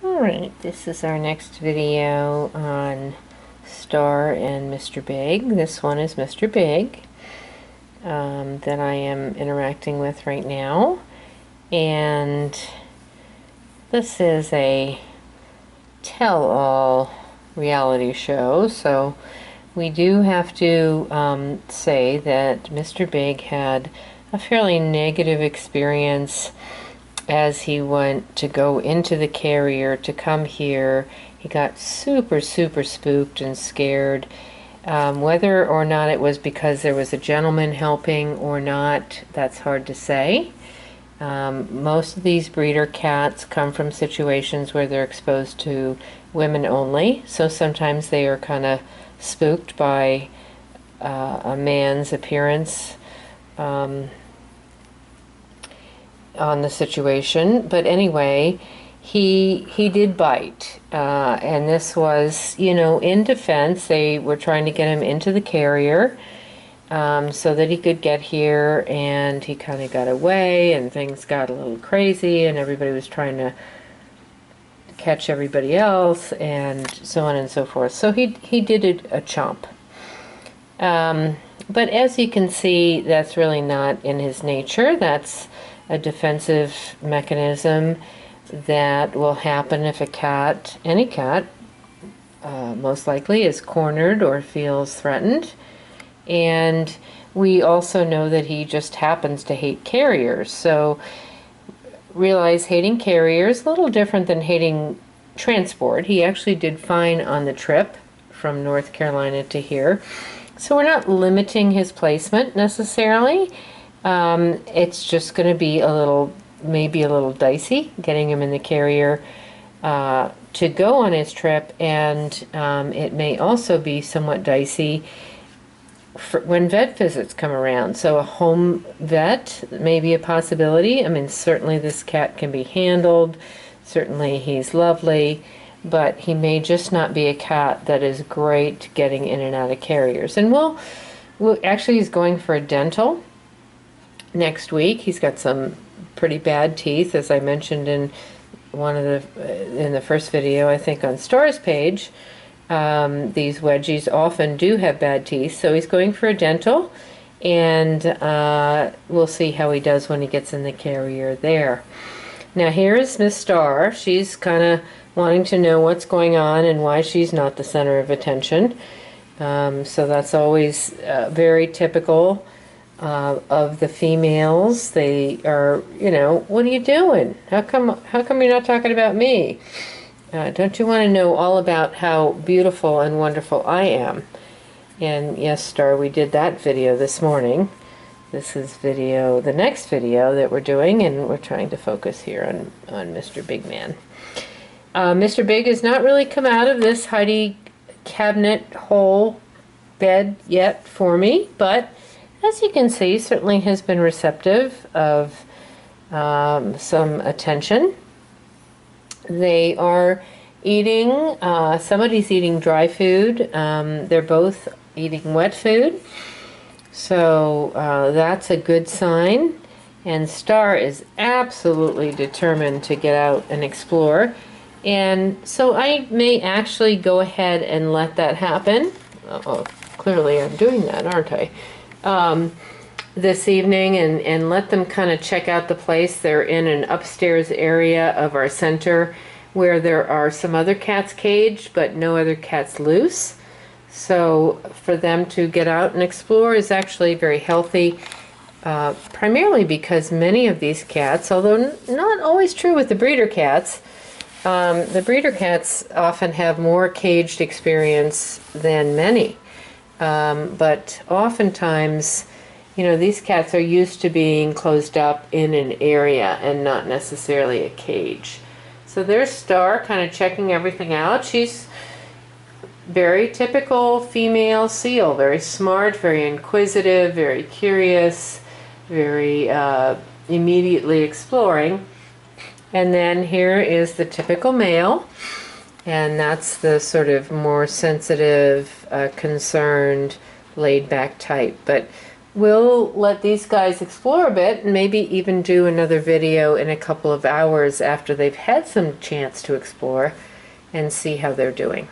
Alright, this is our next video on Star and Mr. Big. This one is Mr. Big that I am interacting with right now. And this is a tell-all reality show, so we do have to say that Mr. Big had a fairly negative experience as he went to go into the carrier to come here. He got super spooked and scared. Whether or not it was because there was a gentleman helping or not, that's hard to say. Most of these breeder cats come from situations where they're exposed to women only, so sometimes they are kind of spooked by a man's appearance on the situation. But anyway, he did bite, and this was, you know, in defense. They were trying to get him into the carrier so that he could get here, and he kind of got away, and things got a little crazy, and everybody was trying to catch everybody else, and so on and so forth. So he did a chomp. But as you can see, that's really not in his nature. That's a defensive mechanism that will happen if a cat, any cat, most likely is cornered or feels threatened. And we also know that he just happens to hate carriers. So realize hating carriers, a little different than hating transport. He actually did fine on the trip from North Carolina to here. So we're not limiting his placement necessarily. It's just going to be maybe a little dicey getting him in the carrier to go on his trip, and it may also be somewhat dicey when vet visits come around. So a home vet may be a possibility. I mean, certainly this cat can be handled. Certainly he's lovely, but he may just not be a cat that is great getting in and out of carriers. And actually, he's going for a dental next week. He's got some pretty bad teeth, as I mentioned in in the first video, I think, on Star's page. These wedgies often do have bad teeth, so he's going for a dental, and we'll see how he does when he gets in the carrier there. Now here is Miss Star. She's kind of wanting to know what's going on and why she's not the center of attention. So that's always very typical of the females. They are, you know, what are you doing? How come you're not talking about me? Don't you want to know all about how beautiful and wonderful I am? And yes, Star, we did that video this morning. This is the next video that we're doing, and we're trying to focus here on Mr. Big Man. Mr. Big has not really come out of this hidey cabinet hole bed yet for me, but as you can see, certainly has been receptive of some attention. They are eating, somebody's eating dry food. They're both eating wet food. So that's a good sign. And Star is absolutely determined to get out and explore. And so I may actually go ahead and let that happen. Uh-oh, clearly I'm doing that, aren't I? This evening, and let them kind of check out the place. They're in an upstairs area of our center where there are some other cats caged, but no other cats loose. So for them to get out and explore is actually very healthy, primarily because many of these cats, although not always true with the breeder cats often have more caged experience than many. But oftentimes, you know, these cats are used to being closed up in an area and not necessarily a cage. So there's Star kind of checking everything out. She's very typical female seal, very smart, very inquisitive, very curious, very immediately exploring. And then here is the typical male, and that's the sort of more sensitive, concerned, laid-back type. But we'll let these guys explore a bit and maybe even do another video in a couple of hours after they've had some chance to explore and see how they're doing.